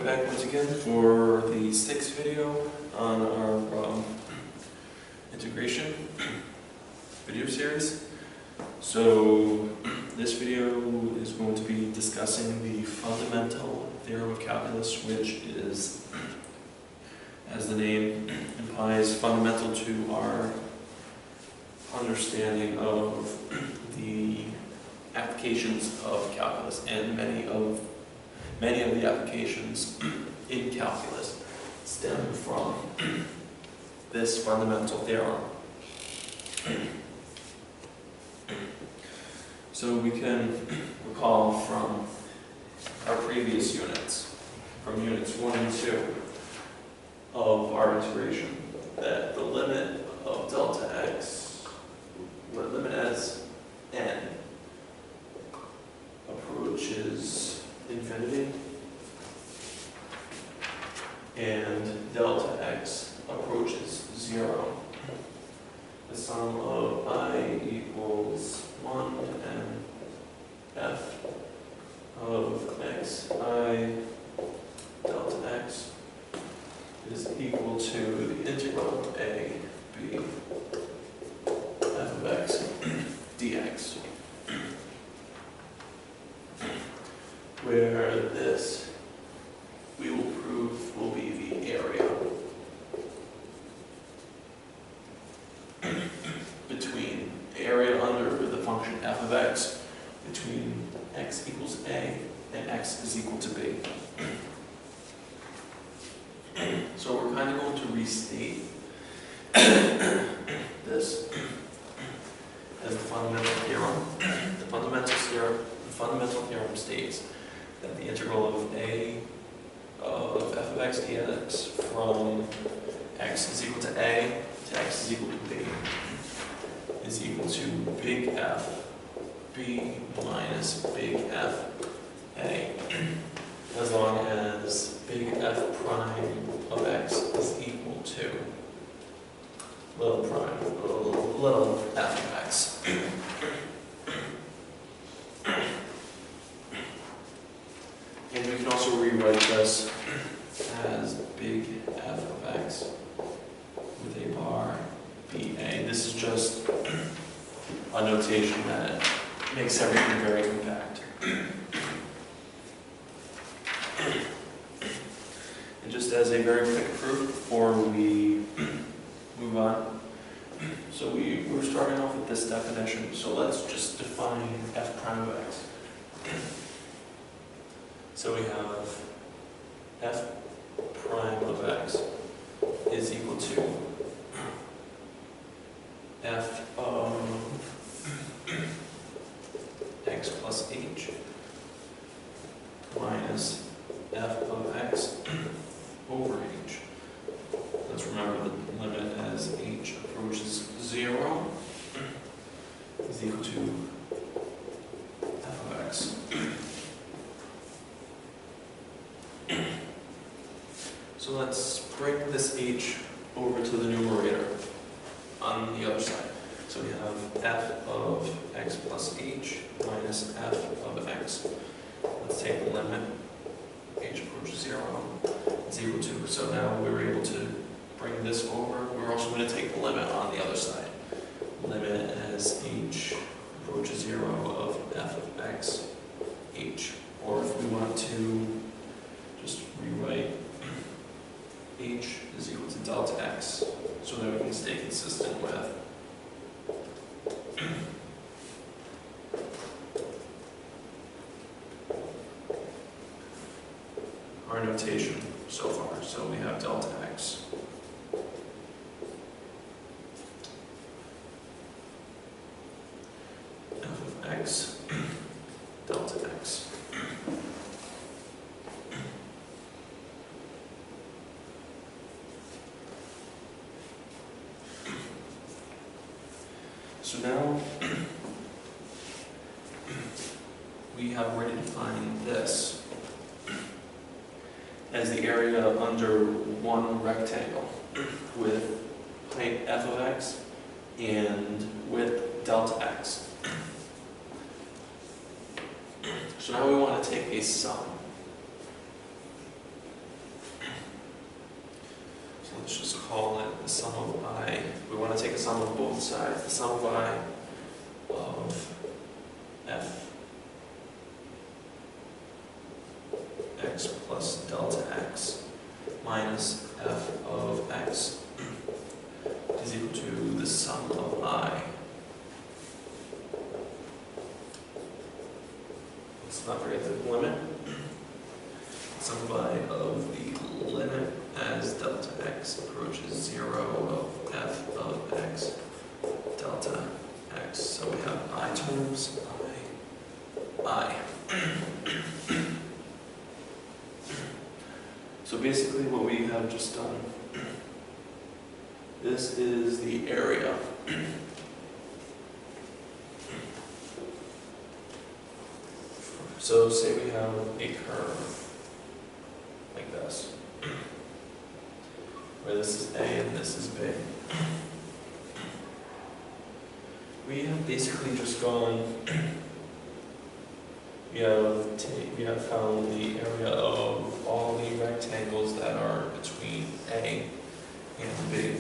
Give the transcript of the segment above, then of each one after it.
we're back once again for the sixth video on our integration video series. So this video is going to be discussing the fundamental theorem of calculus, which is, as the name implies, fundamental to our understanding of the applications of calculus, and many of the applications in calculus stem from this fundamental theorem. So we can recall from our previous units, from units 1 and 2 of our integration, that the limit of delta x, limit as n approaches infinity, and delta x approaches 0. The sum of I equals 1 and f of xi delta x is equal to the integral of a b f of x dx, where this, we will prove, will be the area between area under the function f of x between x equals a and x is equal to b. So we're kind of going to restate this as the fundamental theorem. The fundamental theorem states that the integral of a of f of x dx from x is equal to a to x is equal to b is equal to big F b minus big F a, as long as big F prime of x is equal to little f of x. And we can also rewrite this as big F of x with a bar BA. This is just a notation that makes everything very compact. And just as a very quick proof before we move on, so we're starting off with this definition, so let's just define f prime of x. So we have f prime of x is equal to f of x plus h minus f of x over h. Let's remember the limit as h approaches 0 is equal to f of x. So let's bring this h over to the numerator on the other side. So we have f of x plus h minus f of x. Let's take the limit. H approaches 0 is equal to. So now we're able to bring this over. We're also going to take the limit on the other side. Limit as h approaches 0 of f of x h. Or if we want to just rewrite h is equal to delta x, so that we can stay consistent with our notation so far. So we have delta x f of x delta x. So now we have already defined this as the area under one rectangle with height f of x and width delta x. So now we want to take a sum the sum of I, we want to take a sum of both sides, the sum of I of f x plus delta x minus f of x is equal to the sum of I. Let's not forget the limit. Sum of I of the limit as delta x approaches 0 of f of x delta x. So we have I terms, I. So basically what we have just done, this is the area. So say we have a curve like this, where this is A and this is B. We have basically just gone, we have found the area of all the rectangles that are between A and B.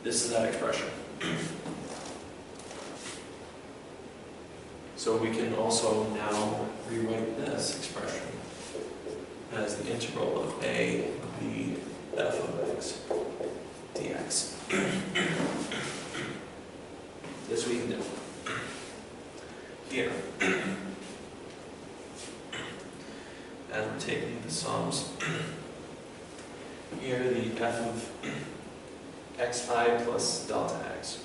This is that expression. So we can also now rewrite this expression as the integral of A b f of x dx. This we can do. Here, as we're taking the sums, here the f of xi plus delta x.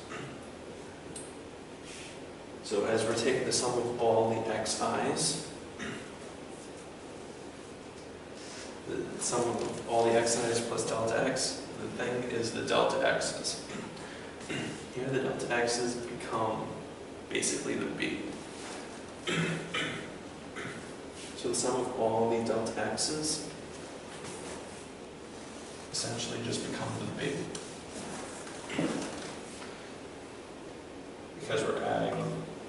So as we're taking the sum of all the xi's, the sum of all the xi's plus delta x, the thing is the delta x's. Here the delta x's become basically the b. So the sum of all the delta x's essentially just becomes the b. Because we're adding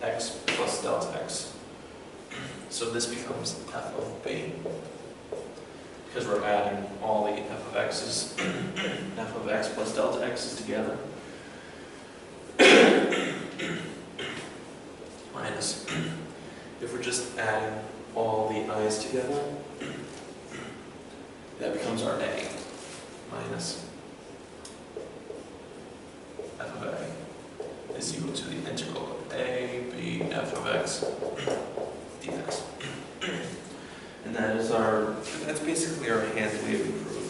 x plus delta x. So this becomes f of b. Because we're adding all the f of x's, f of x plus delta x's together. Minus, if we're just adding all the i's together, that becomes our a. Minus f of a is equal to the integral of a b f of x dx. And that's basically our hand-waving proof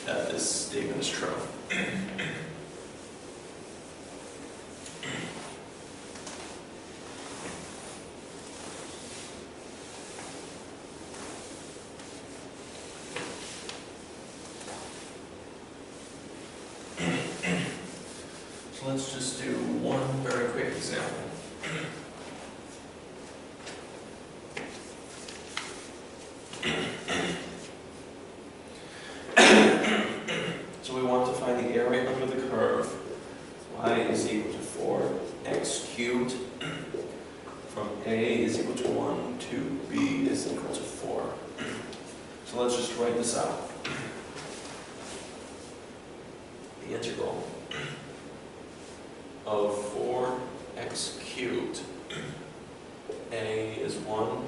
that this statement is true. So let's just do one very quick example. So we want to find the area under the curve. Y is equal to 4x cubed from A is equal to 1 to B is equal to 4. So let's just write this out. The integral of 4x cubed, A is 1,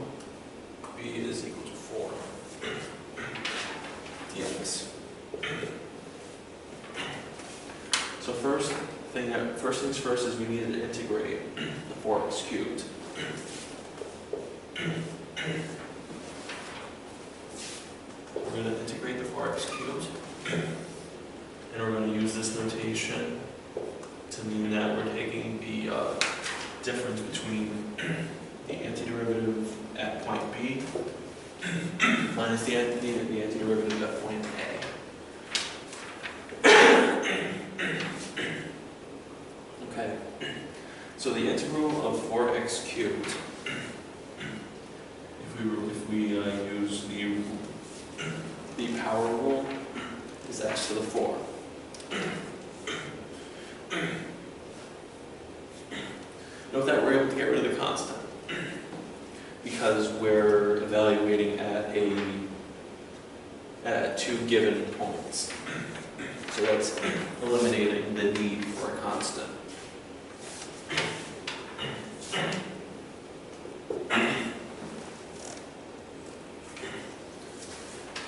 B is equal to 4 dx. So first things first is we need to integrate the 4x cubed. We're going to integrate the 4x cubed, and we're going to use this notation to mean that we're taking the difference between the antiderivative at point B minus the antiderivative at point A. Okay, so the integral of 4x cubed, if we use the power rule, is x to the 4. Note that we're able to get rid of the constant because we're evaluating at two given points. So that's eliminating the need for a constant.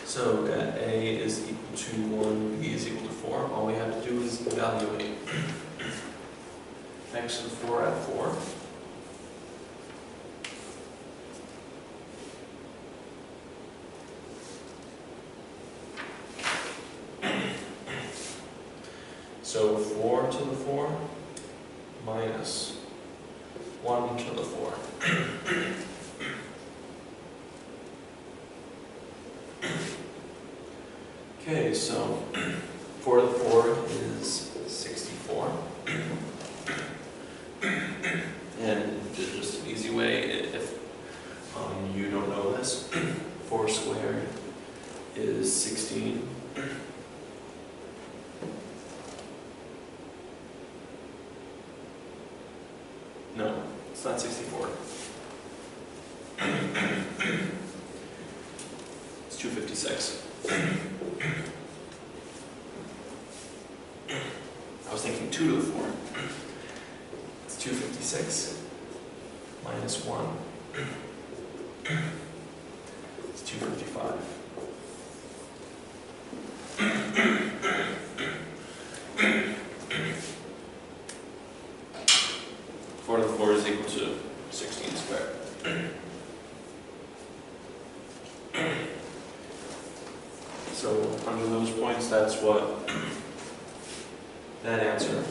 So at A is equal to 1, B is equal to 4. All we have to do is evaluate x to the 4 at 4. So 4 to the 4 minus 1 to the 4. Okay, so 4 to the 4 is 64. And just an easy way, if you don't know this, 4 squared is 16. No, it's not 64. It's 256. I was thinking 2 to the 4. It's 256 minus 1. It's 255. Four to the 4 is equal to 16 squared. So under those points, that's what that answer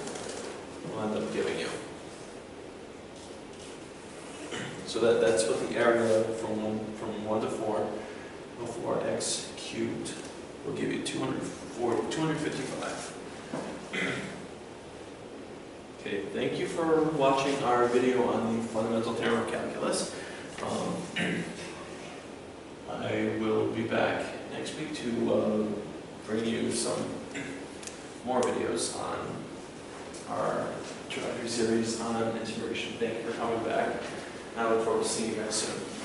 will end up giving you. So that's what the area from 1 to 4 of 4x cubed will give you 255. Okay, thank you for watching our video on the fundamental theorem of calculus. I will be back next week to bring you some more videos on our introductory series on integration. Thank you for coming back. I look forward to seeing you guys soon.